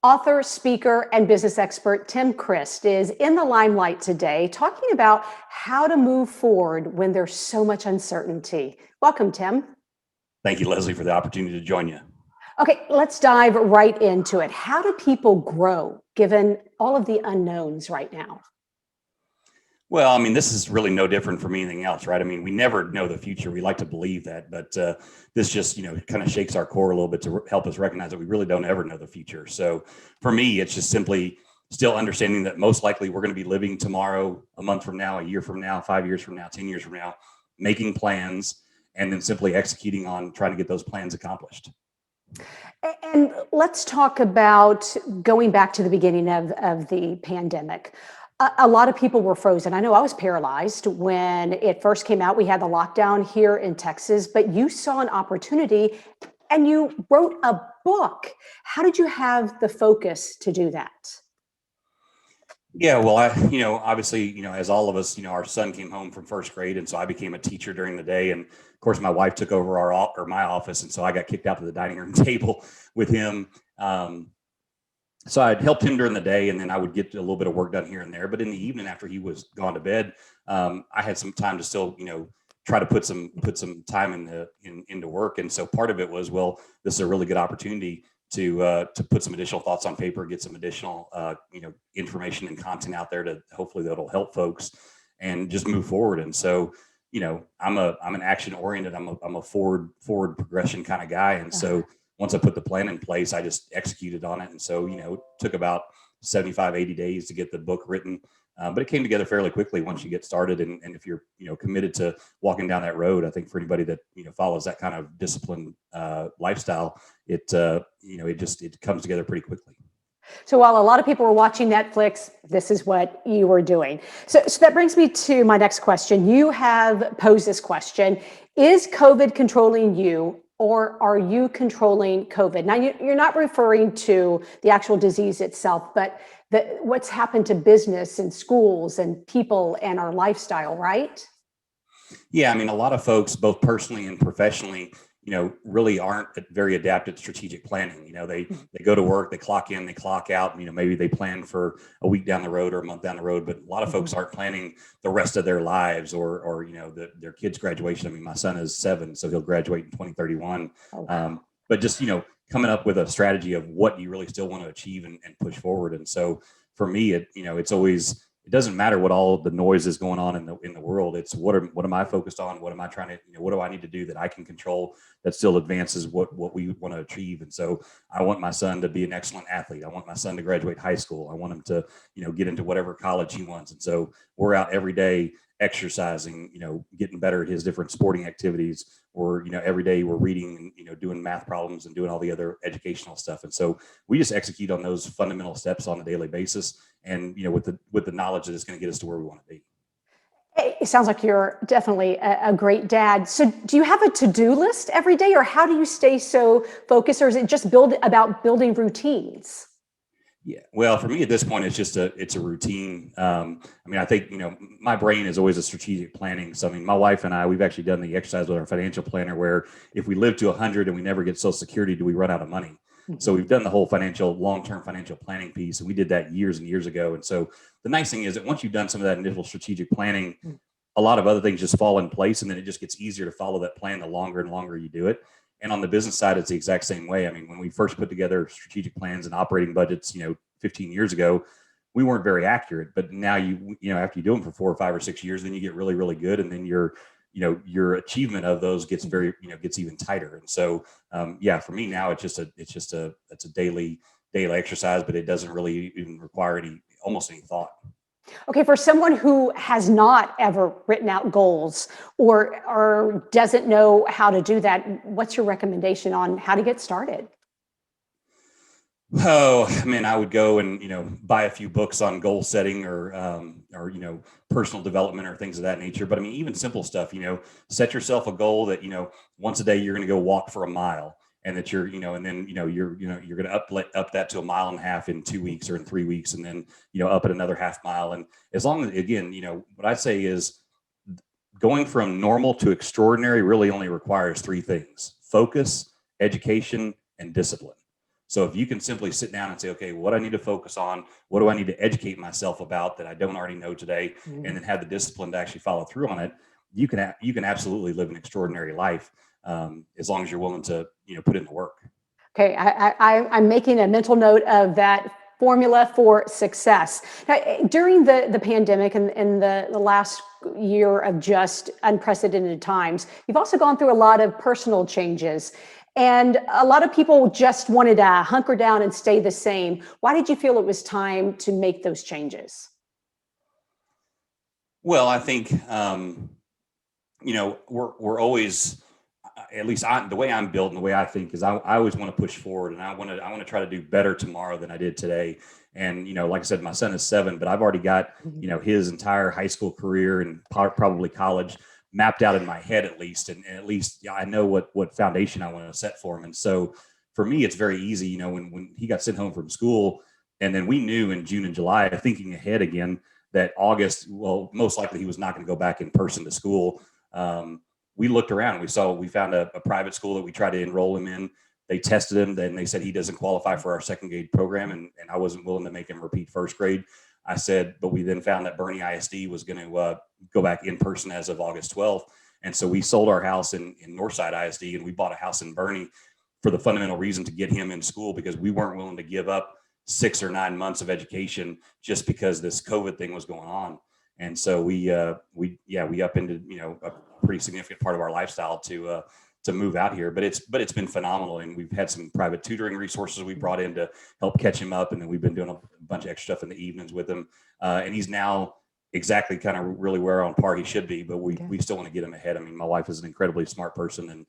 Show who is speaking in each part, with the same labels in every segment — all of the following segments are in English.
Speaker 1: Author, speaker, and business expert Tim Christ is in the limelight today talking about how to move forward when there's so much uncertainty. Welcome, Tim.
Speaker 2: Thank you, Leslie, for the opportunity to join you.
Speaker 1: Okay, let's dive right into it. How do people grow given all of the unknowns right now?
Speaker 2: Well, I mean, this is really no different from anything else, right? I mean, we never know the future. We like to believe that, but this just, kind of shakes our core a little bit to help us recognize that we really don't ever know the future. So for me, it's just simply still understanding that most likely we're going to be living tomorrow, a month from now, a year from now, 5 years from now, 10 years from now, making plans, and then simply executing on trying to get those plans accomplished.
Speaker 1: And let's talk about going back to the beginning of the pandemic. A lot of people were frozen. I know I was paralyzed when it first came out. We had the lockdown here in Texas, but you saw an opportunity and you wrote a book. How did you have the focus to do that?
Speaker 2: Yeah, well, obviously, as all of us, our son came home from first grade, and so I became a teacher during the day, and of course, my wife took over my office, and so I got kicked out to the dining room table with him. So I'd helped him during the day, and then I would get a little bit of work done here and there. But in the evening, after he was gone to bed, I had some time to still, try to put some time into work. And so part of it was, well, this is a really good opportunity to put some additional thoughts on paper, get some additional information and content out there to hopefully that'll help folks and just move forward. And so I'm an action oriented, I'm a forward progression kind of guy, and so once I put the plan in place, I just executed on it. And so it took about 75, 80 days to get the book written. But it came together fairly quickly once you get started. And if you're, committed to walking down that road, I think for anybody that, follows that kind of disciplined lifestyle, it comes together pretty quickly.
Speaker 1: So while a lot of people were watching Netflix, this is what you were doing. So that brings me to my next question. You have posed this question: is COVID controlling you, or are you controlling COVID? Now, you're not referring to the actual disease itself, but what's happened to business and schools and people and our lifestyle, right?
Speaker 2: Yeah, I mean, a lot of folks, both personally and professionally, really aren't very adapted to strategic planning. They go to work, they clock in, they clock out. Maybe they plan for a week down the road or a month down the road, but a lot of folks aren't planning the rest of their lives or their kids' graduation. I mean, my son is 7, so he'll graduate in 2031. But just coming up with a strategy of what you really still want to achieve and push forward. And so for me, it's always, it doesn't matter what all the noise is going on in the world. It's what am I focused on? What am I trying to, what do I need to do that I can control that still advances what we want to achieve? And so I want my son to be an excellent athlete. I want my son to graduate high school. I want him to, get into whatever college he wants. And so we're out every day exercising, getting better at his different sporting activities, or, every day we're reading and, doing math problems and doing all the other educational stuff. And so we just execute on those fundamental steps on a daily basis. And, with the knowledge that it's going to get us to where we want to be.
Speaker 1: It sounds like you're definitely a great dad. So do you have a to-do list every day, or how do you stay so focused, or is it just about building routines?
Speaker 2: Yeah. Well, for me at this point, it's a routine. I think, my brain is always a strategic planning. So, my wife and I, we've actually done the exercise with our financial planner where if we live to 100 and we never get Social Security, do we run out of money? So we've done the whole long-term financial planning piece, and we did that years and years ago. And so the nice thing is that once you've done some of that initial strategic planning, a lot of other things just fall in place, and then it just gets easier to follow that plan the longer and longer you do it. And on the business side, it's the exact same way. I mean, when we first put together strategic plans and operating budgets, 15 years ago, we weren't very accurate. But now after you do them for 4 or 5 or 6 years, then you get really, really good, and then your achievement of those gets gets even tighter. And so, for me now, it's a daily exercise, but it doesn't really even require almost any thought.
Speaker 1: Okay, for someone who has not ever written out goals or doesn't know how to do that, what's your recommendation on how to get started?
Speaker 2: Oh man, I would go and buy a few books on goal setting or personal development or things of that nature. But I mean, even simple stuff. Set yourself a goal that once a day you're going to go walk for a mile, and that you're and then you're going to up that to 1.5 miles in 2 weeks or in 3 weeks, and then up at another half mile. And as long as, again, what I say is going from normal to extraordinary really only requires 3 things: focus, education, and discipline. So if you can simply sit down and say, okay, what I need to focus on, what do I need to educate myself about that I don't already know today, and then have the discipline to actually follow through on it, you can absolutely live an extraordinary life, as long as you're willing to put in the work.
Speaker 1: Okay, I'm making a mental note of that formula for success. Now, during the pandemic and the last year of just unprecedented times, you've also gone through a lot of personal changes. And a lot of people just wanted to hunker down and stay the same. Why did you feel it was time to make those changes?
Speaker 2: Well, I think we're always, at least the way I'm built and the way I think is I always want to push forward, and I want to try to do better tomorrow than I did today. And like I said, my son is 7, but I've already got his entire high school career and probably college mapped out in my head at least, and at least I know what foundation I want to set for him. And so for me, it's very easy. When he got sent home from school, and then we knew in June and July, thinking ahead again, that August, well, most likely he was not going to go back in person to school. We looked around. We found a private school that we tried to enroll him in. They tested him, then they said he doesn't qualify for our second grade program, and I wasn't willing to make him repeat first grade. I said, but we then found that Bernie ISD was going to go back in person as of August 12th. And so we sold our house in Northside ISD, and we bought a house in Bernie for the fundamental reason to get him in school, because we weren't willing to give up 6 or 9 months of education just because this COVID thing was going on. And so we upended a pretty significant part of our lifestyle to move out here. But it's been phenomenal, and we've had some private tutoring resources we brought in to help catch him up, and then we've been doing a bunch of extra stuff in the evenings with him. And he's now exactly kind of really where on par he should be, but we still want to get him ahead. I mean, my wife is an incredibly smart person, and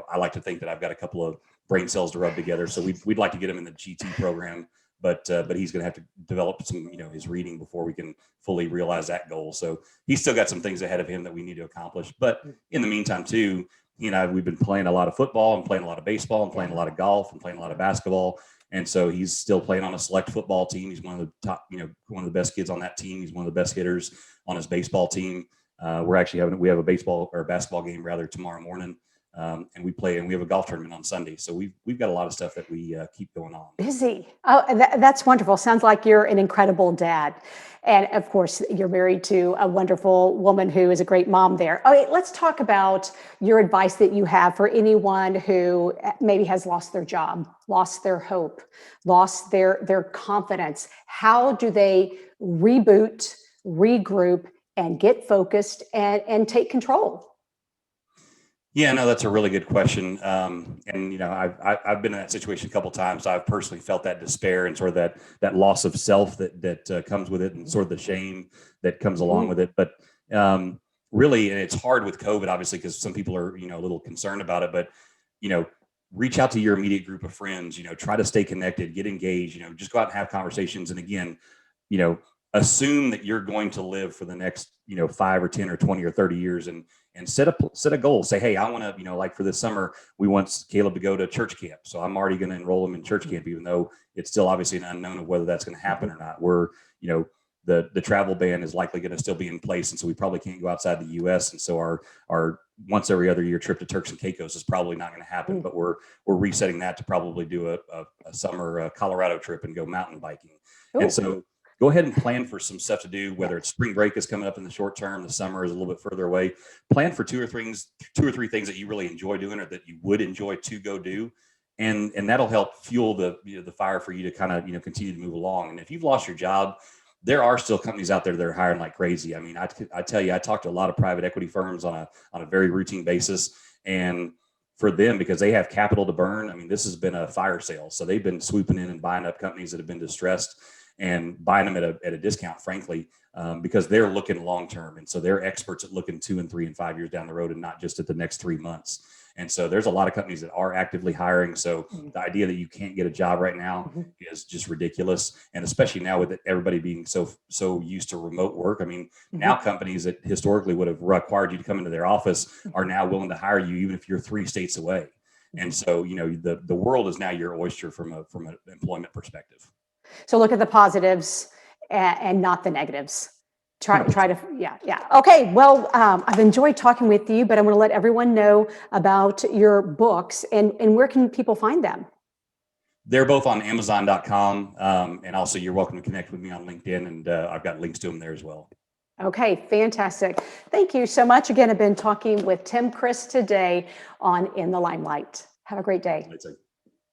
Speaker 2: I like to think that I've got a couple of brain cells to rub together. So we'd like to get him in the GT program, but he's going to have to develop some his reading before we can fully realize that goal. So he's still got some things ahead of him that we need to accomplish. But in the meantime, too, we've been playing a lot of football and playing a lot of baseball and playing a lot of golf and playing a lot of basketball. And so he's still playing on a select football team. He's one of the top, one of the best kids on that team. He's one of the best hitters on his baseball team. We have a baseball or a basketball game rather tomorrow morning. And we have a golf tournament on Sunday. So we've got a lot of stuff that we keep going on.
Speaker 1: Busy. Oh, that's wonderful. Sounds like you're an incredible dad. And of course, you're married to a wonderful woman who is a great mom there. Okay, let's talk about your advice that you have for anyone who maybe has lost their job, lost their hope, lost their confidence. How do they reboot, regroup, and get focused and take control?
Speaker 2: Yeah, no, that's a really good question. And I've been in that situation a couple of times. I've personally felt that despair and sort of that loss of self that comes with it, and sort of the shame that comes along with it. But really, and it's hard with COVID, obviously, because some people are a little concerned about it. But reach out to your immediate group of friends. Try to stay connected, get engaged. Just go out and have conversations. And again, assume that you're going to live for the next 5 or 10 or 20 or 30 years, and set a goal. Say, hey, I want to like for this summer we want Caleb to go to church camp, so I'm already going to enroll him in church camp, even though it's still obviously an unknown of whether that's going to happen or not. We're the travel ban is likely going to still be in place, and so we probably can't go outside the U.S. And so our once every other year trip to Turks and Caicos is probably not going to happen. But we're resetting that to probably do a summer Colorado trip and go mountain biking. Ooh. And so go ahead and plan for some stuff to do, whether it's spring break is coming up in the short term, the summer is a little bit further away. Plan for two or three things that you really enjoy doing, or that you would enjoy to go do. And that'll help fuel the fire for you to kind of, continue to move along. And if you've lost your job, there are still companies out there that are hiring like crazy. I mean, I tell you, I talk to a lot of private equity firms on a very routine basis, and for them, because they have capital to burn, I mean, this has been a fire sale. So they've been swooping in and buying up companies that have been distressed and buying them at a discount, frankly, because they're looking long term. And so they're experts at looking 2 and 3 and 5 years down the road, and not just at the next 3 months. And so there's a lot of companies that are actively hiring. So the idea that you can't get a job right now is just ridiculous. And especially now with everybody being so used to remote work. I mean, now companies that historically would have required you to come into their office are now willing to hire you, even if you're 3 states away. And so, the world is now your oyster from an employment perspective.
Speaker 1: So look at the positives and not the negatives. Try to, yeah. Okay, well, I've enjoyed talking with you, but I want to let everyone know about your books and where can people find them?
Speaker 2: They're both on Amazon.com. And also you're welcome to connect with me on LinkedIn, and I've got links to them there as well.
Speaker 1: Okay, fantastic. Thank you so much. Again, I've been talking with Tim Chris today on In the Limelight. Have a great day.